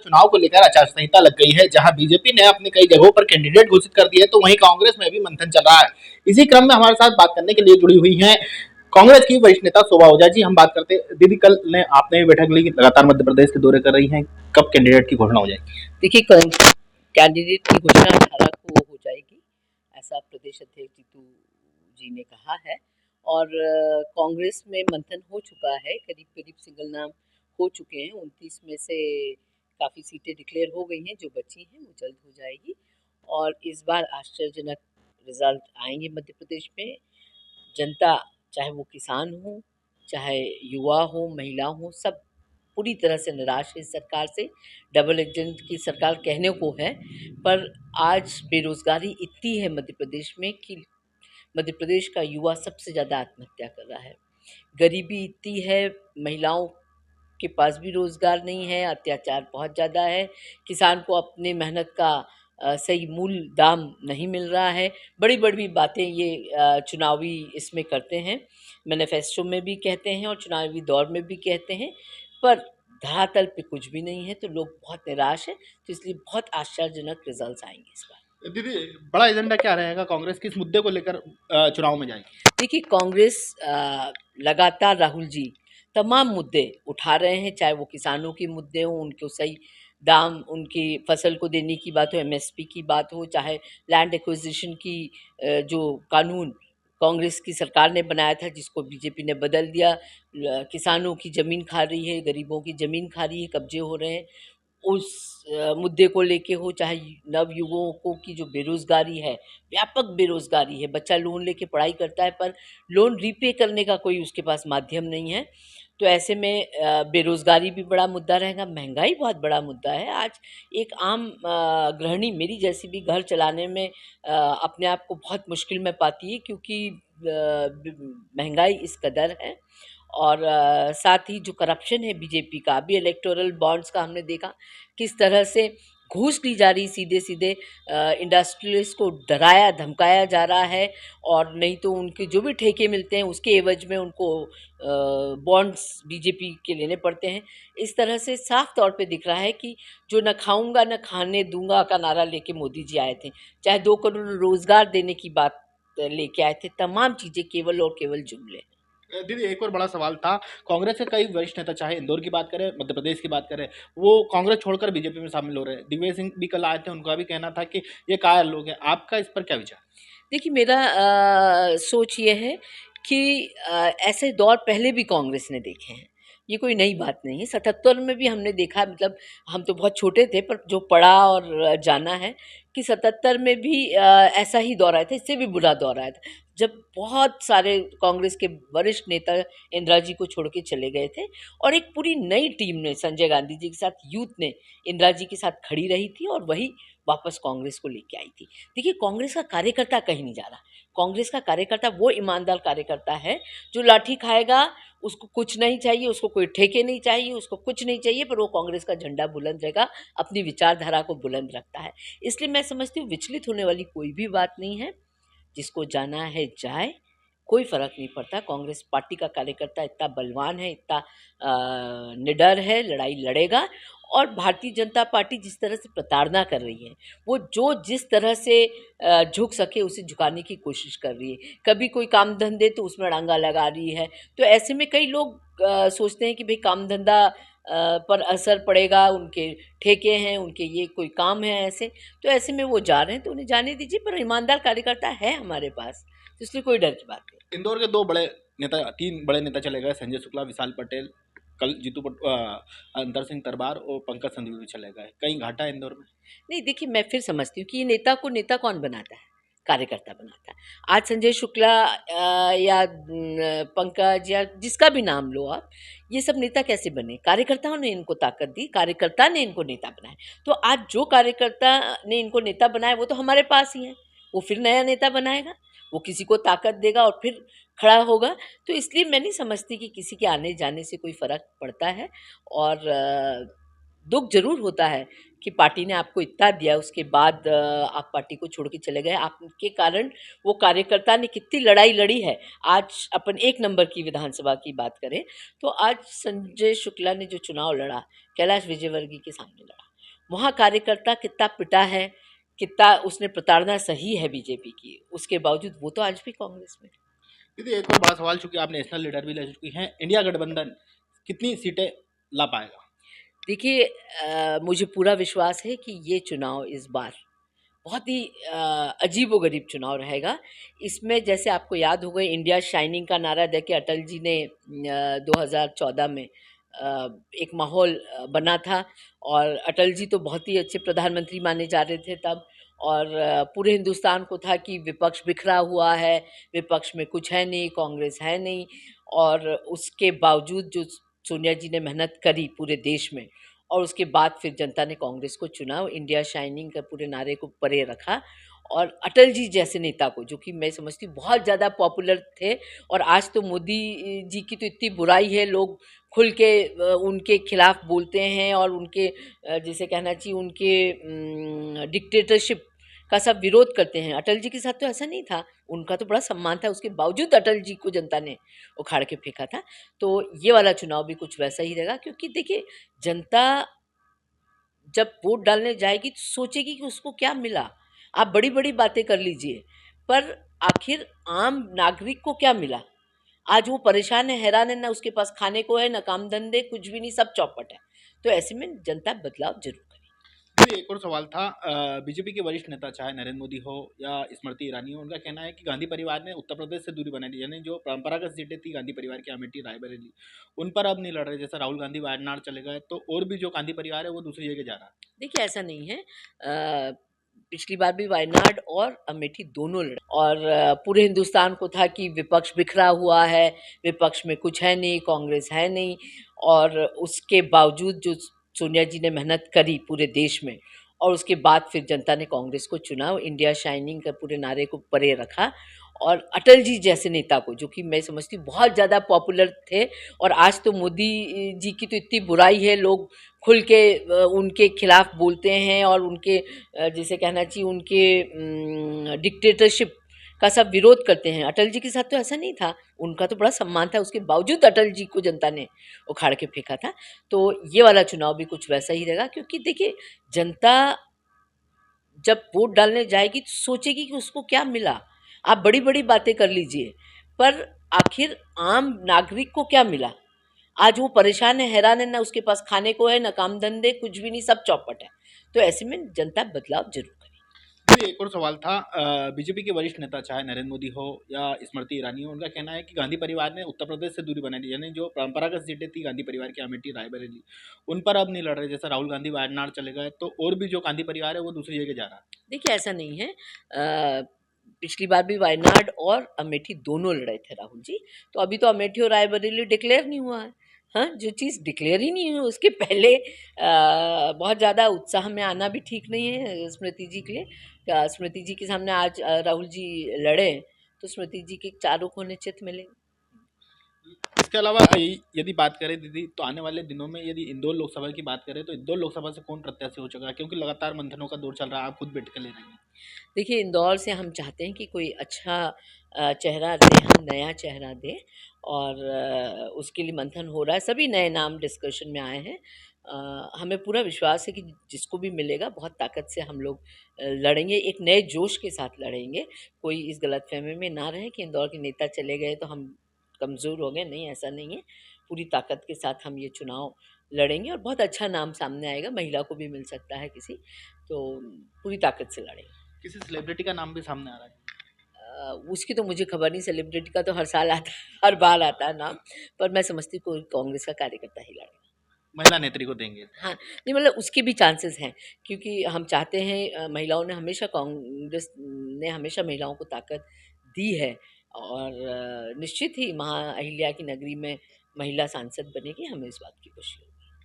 चुनाव को लेकर आचार संहिता लग गई है, जहां बीजेपी ने अपने कई जगहों पर कैंडिडेट घोषित कर दिए, तो वहीं कांग्रेस में भी मंथन चल रहा है। इसी क्रम में हमारे साथ बात करने के लिए जुड़ी हुई हैं कांग्रेस की वरिष्ठ नेता शोभा ओझा जी। हम बात करते हैं दीदी, कल ने आपने भी बैठक ली, लगातार मध्य प्रदेश के दौरे कर रही हैं, कब कैंडिडेट की घोषणा हो जाएगी? देखिए, कैंडिडेट की घोषणा 18 को हो जाएगी, ऐसा प्रदेश अध्यक्ष जीतू जी ने कहा है। और कांग्रेस में मंथन हो चुका है, करीब करीब सिंगल नाम हो चुके हैं। 29 में से काफ़ी सीटें डिक्लेयर हो गई हैं, जो बची हैं वो जल्द हो जाएगी। और इस बार आश्चर्यजनक रिजल्ट आएंगे मध्य प्रदेश में। जनता, चाहे वो किसान हो, चाहे युवा हो, महिला हो, सब पूरी तरह से निराश है इस सरकार से। डबल इंजन की सरकार कहने को है, पर आज बेरोजगारी इतनी है मध्य प्रदेश में कि मध्य प्रदेश का युवा सबसे ज़्यादा आत्महत्या कर रहा है। गरीबी इतनी है, महिलाओं के पास भी रोजगार नहीं है, अत्याचार बहुत ज़्यादा है, किसान को अपने मेहनत का सही मूल दाम नहीं मिल रहा है। बड़ी बड़ी बातें ये चुनावी इसमें करते हैं, मैनिफेस्टो में भी कहते हैं और चुनावी दौर में भी कहते हैं, पर धरातल पे कुछ भी नहीं है। तो लोग बहुत निराश हैं, तो इसलिए बहुत आश्चर्यजनक रिजल्ट्स आएंगे इस बार। दीदी, बड़ा एजेंडा क्या रहेगा कांग्रेस, किस मुद्दे को लेकर चुनाव में जाएगी? देखिए, कांग्रेस लगातार राहुल जी तमाम मुद्दे उठा रहे हैं, चाहे वो किसानों के मुद्दे हों, उनको सही दाम उनकी फसल को देने की बात हो, एमएसपी की बात हो, चाहे लैंड एक्विजिशन की जो कानून कांग्रेस की सरकार ने बनाया था, जिसको बीजेपी ने बदल दिया। किसानों की ज़मीन खा रही है, गरीबों की ज़मीन खा रही है, कब्जे हो रहे हैं, उस मुद्दे को लेके हो, चाहे नवयुवकों की जो बेरोज़गारी है, व्यापक बेरोज़गारी है। बच्चा लोन लेके पढ़ाई करता है, पर लोन रीपे करने का कोई उसके पास माध्यम नहीं है। तो ऐसे में बेरोज़गारी भी बड़ा मुद्दा रहेगा, महँगाई बहुत बड़ा मुद्दा है। आज एक आम गृहिणी मेरी जैसी भी घर चलाने में अपने आप को बहुत मुश्किल में पाती है, क्योंकि महँगाई इस कदर है। और साथ ही जो करप्शन है बीजेपी का, अभी इलेक्टोरल बॉन्ड्स का हमने देखा किस तरह से घूस ली जा रही, सीधे सीधे इंडस्ट्रियलिस्ट को डराया धमकाया जा रहा है, और नहीं तो उनके जो भी ठेके मिलते हैं उसके एवज में उनको बॉन्ड्स बीजेपी के लेने पड़ते हैं। इस तरह से साफ तौर पे दिख रहा है कि जो न खाऊंगा न खाने दूंगा का नारा लेके मोदी जी आए थे, चाहे 2 करोड़ रोजगार देने की बात लेके आए थे, तमाम चीज़ें केवल और केवल जुमले। दीदी, एक और बड़ा सवाल था, कांग्रेस के कई वरिष्ठ नेता, चाहे इंदौर की बात करें, मध्य प्रदेश की बात करें, वो कांग्रेस छोड़कर बीजेपी में शामिल हो रहे हैं। दिग्विजय सिंह भी कल आए थे, उनका भी कहना था कि ये कायर लोग हैं। आपका इस पर क्या विचार? देखिए, मेरा सोच ये है कि ऐसे दौर पहले भी कांग्रेस ने देखे हैं, ये कोई नई बात नहीं है। 77 में भी हमने देखा, मतलब हम तो बहुत छोटे थे, पर जो पढ़ा और जाना है कि 77 में भी ऐसा ही दौर आया था, इससे भी बुरा दौर आया था, जब बहुत सारे कांग्रेस के वरिष्ठ नेता इंदिरा जी को छोड़ के चले गए थे, और एक पूरी नई टीम ने, संजय गांधी जी के साथ यूथ ने इंदिरा जी के साथ खड़ी रही थी, और वही वापस कांग्रेस को लेके आई थी। देखिए, कांग्रेस का कार्यकर्ता कहीं नहीं जा रहा। कांग्रेस का कार्यकर्ता वो ईमानदार कार्यकर्ता है जो लाठी खाएगा, उसको कुछ नहीं चाहिए, उसको कोई ठेके नहीं चाहिए, उसको कुछ नहीं चाहिए, पर वो कांग्रेस का झंडा बुलंद रहेगा, अपनी विचारधारा को बुलंद रखता है। इसलिए मैं समझती हूँ विचलित होने वाली कोई भी बात नहीं है, जिसको जाना है जाए, कोई फ़र्क नहीं पड़ता। कांग्रेस पार्टी का कार्यकर्ता इतना बलवान है, इतना निडर है, लड़ाई लड़ेगा। और भारतीय जनता पार्टी जिस तरह से प्रताड़ना कर रही है, वो जो जिस तरह से झुक सके उसे झुकाने की कोशिश कर रही है। कभी कोई काम धंधे तो उसमें अड़ंगा लगा रही है। तो ऐसे में कई लोग सोचते हैं कि भाई काम धंधा पर असर पड़ेगा, उनके ठेके हैं, उनके ये कोई काम है ऐसे, तो ऐसे में वो जा रहे हैं, तो उन्हें जाने दीजिए। पर ईमानदार कार्यकर्ता है हमारे पास, तो इसलिए कोई डर की बात नहीं। इंदौर के दो बड़े नेता, तीन बड़े नेता चले गए, संजय शुक्ला, विशाल पटेल, कल अंतर सिंह तरबार और पंकज संधवी भी चले गए। कहीं घाटा है इंदौर में? नहीं, देखिए, मैं फिर समझती हूँ कि ये नेता को नेता कौन बनाता है? कार्यकर्ता बनाता है। आज संजय शुक्ला या पंकज या जिसका भी नाम लो आप, ये सब नेता कैसे बने? कार्यकर्ताओं ने इनको ताकत दी, कार्यकर्ता ने इनको नेता बनाया। तो आज जो कार्यकर्ता ने इनको नेता बनाया वो तो हमारे पास ही है, वो फिर नया नेता बनाएगा, वो किसी को ताकत देगा और फिर खड़ा होगा। तो इसलिए मैं नहीं समझती कि किसी के आने जाने से कोई फ़र्क पड़ता है। और दुःख ज़रूर होता है कि पार्टी ने आपको इतना दिया, उसके बाद आप पार्टी को छोड़ के चले गए। आपके कारण वो कार्यकर्ता ने कितनी लड़ाई लड़ी है। आज अपन 1 नंबर की विधानसभा की बात करें, तो आज संजय शुक्ला ने जो चुनाव लड़ा, कैलाश विजयवर्गीय के सामने लड़ा। वहाँ कार्यकर्ता कितना पिटा है, कितना उसने प्रताड़ना सही है बीजेपी की, उसके बावजूद वो तो आज भी कांग्रेस में। दीदी एक और बड़ा सवाल, चूंकि आप नेशनल लीडर भी ले चुकी हैं, इंडिया गठबंधन कितनी सीटें ला पाएगा? देखिए मुझे पूरा विश्वास है कि ये चुनाव इस बार बहुत ही अजीबो-गरीब चुनाव रहेगा। इसमें जैसे आपको याद होगा इंडिया शाइनिंग का नारा देके अटल जी ने 2014 में एक माहौल बना था और अटल जी तो बहुत ही अच्छे प्रधानमंत्री माने जा रहे थे तब और पूरे हिंदुस्तान को था कि विपक्ष बिखरा हुआ है, विपक्ष में कुछ है नहीं, कांग्रेस है नहीं और उसके बावजूद जो सोनिया जी ने मेहनत करी पूरे देश में और उसके बाद फिर जनता ने कांग्रेस को चुना, इंडिया शाइनिंग का पूरे नारे को परे रखा और अटल जी जैसे नेता को, जो कि मैं समझती हूँ बहुत ज़्यादा पॉपुलर थे और आज तो मोदी जी की तो इतनी बुराई है, लोग खुल के उनके खिलाफ बोलते हैं और उनके जिसे कहना चाहिए उनके डिक्टेटरशिप का सब विरोध करते हैं। अटल जी के साथ तो ऐसा नहीं था, उनका तो बड़ा सम्मान था, उसके बावजूद अटल जी को जनता ने उखाड़ के फेंका था। तो ये वाला चुनाव भी कुछ वैसा ही रहेगा क्योंकि देखिए जनता जब वोट डालने जाएगी तो सोचेगी कि उसको क्या मिला। आप बड़ी-बड़ी बातें कर लीजिए, पर आखिर आम नागरिक को क्या मिला? आज वो परेशान है, हैरान है, ना उसके पास खाने को है, ना काम-धंधे, कुछ भी नहीं, सब चौपट है। तो ऐसे में जनता बदलाव ज़रूर करेगी। दीदी एक और सवाल था, बीजेपी के वरिष्ठ नेता चाहे नरेंद्र मोदी हो या स्मृति ईरानी हो, उनका कहना है कि गांधी परिवार ने उत्तर प्रदेश से दूरी बनाई थी, यानी जो परंपरागत सीटें थी गांधी परिवार की अमेठी रायबरेली, उन पर अब नहीं लड़ रहे। जैसा राहुल गांधी वायनाड चले गए तो और भी जो गांधी परिवार है वो दूसरी जगह जा रहा है। देखिए ऐसा नहीं है पिछली बार भी वायनाड और अमेठी दोनों लड़े और पूरे हिंदुस्तान को था कि विपक्ष बिखरा हुआ है, विपक्ष में कुछ है नहीं, कांग्रेस है नहीं और उसके बावजूद जो सोनिया जी ने मेहनत करी पूरे देश में और उसके बाद फिर जनता ने कांग्रेस को चुना, इंडिया शाइनिंग का पूरे नारे को परे रखा और अटल जी जैसे नेता को, जो कि मैं समझती हूँ बहुत ज़्यादा पॉपुलर थे और आज तो मोदी जी की तो इतनी बुराई है, लोग खुल के उनके खिलाफ बोलते हैं और उनके जिसे कहना चाहिए उनके डिक्टेटरशिप का सब विरोध करते हैं। अटल जी के साथ तो ऐसा नहीं था, उनका तो बड़ा सम्मान था, उसके बावजूद अटल जी को जनता ने उखाड़ के फेंका था। तो ये वाला चुनाव भी कुछ वैसा ही रहेगा क्योंकि देखिए जनता जब वोट डालने जाएगी तो सोचेगी कि उसको क्या मिला। आप बड़ी-बड़ी बातें कर लीजिए, पर आखिर आम नागरिक को क्या मिला? आज वो परेशान है, हैरान है, ना उसके पास खाने को है, ना काम-धंधे, कुछ भी नहीं, सब चौपट है। तो ऐसे में जनता बदलाव ज़रूर करेगी। दीदी एक और सवाल था, बीजेपी के वरिष्ठ नेता चाहे नरेंद्र मोदी हो या स्मृति ईरानी हो, उनका कहना है कि गांधी परिवार ने उत्तर प्रदेश से दूरी बनाई थी, यानी जो परंपरागत सीटें थी गांधी परिवार की अमेठी रायबरेली, उन पर अब नहीं लड़ रहे। जैसा राहुल गांधी वायनाड चले गए तो और भी जो गांधी परिवार है वो दूसरी जगह जा रहा है। देखिए ऐसा नहीं है पिछली बार भी वायनाड और अमेठी दोनों लड़े थे राहुल जी, तो अभी तो अमेठी और रायबरेली डिक्लेयर नहीं हुआ है। हाँ, जो चीज़ डिक्लेयर ही नहीं हुई उसके पहले बहुत ज़्यादा उत्साह में आना भी ठीक नहीं है स्मृति जी के लिए। स्मृति जी के सामने आज राहुल जी लड़े, तो स्मृति जी के चारों कोने चित मिलेंगे। इसके अलावा यदि बात करें दीदी, तो आने वाले दिनों में यदि इंदौर लोकसभा की बात करें तो इंदौर लोकसभा से कौन प्रत्याशी हो चुका है, क्योंकि लगातार मंथनों का दौर चल रहा है, आप खुद बैठ कर ले रही हैं। देखिए इंदौर से हम चाहते हैं कि कोई अच्छा चेहरा दें, हम नया चेहरा दें और उसके लिए मंथन हो रहा है, सभी नए नाम डिस्कशन में आए हैं। हमें पूरा विश्वास है कि जिसको भी मिलेगा बहुत ताकत से हम लोग लड़ेंगे, एक नए जोश के साथ लड़ेंगे। कोई इस गलतफ़हमी में ना रहे कि इंदौर के नेता चले गए तो हम कमज़ोर हो गए, नहीं ऐसा नहीं है। पूरी ताकत के साथ हम ये चुनाव लड़ेंगे और बहुत अच्छा नाम सामने आएगा, महिला को भी मिल सकता है किसी, तो पूरी ताकत से लड़ेंगे। किसी सेलिब्रिटी का नाम भी सामने आ रहा है? उसकी तो मुझे खबर नहीं, सेलिब्रिटी का तो हर साल आता है, हर बार आता है नाम, पर मैं समझती हूँ कोई कांग्रेस का कार्यकर्ता ही लड़ेगा। महिला नेत्री को देंगे? हाँ, नहीं मतलब उसके भी चांसेस हैं क्योंकि हम चाहते हैं महिलाओं ने हमेशा कांग्रेस ने हमेशा महिलाओं को ताकत दी है और निश्चित ही महा अहिल्या की नगरी में महिला सांसद बनेगी, हमें इस बात की खुशी है।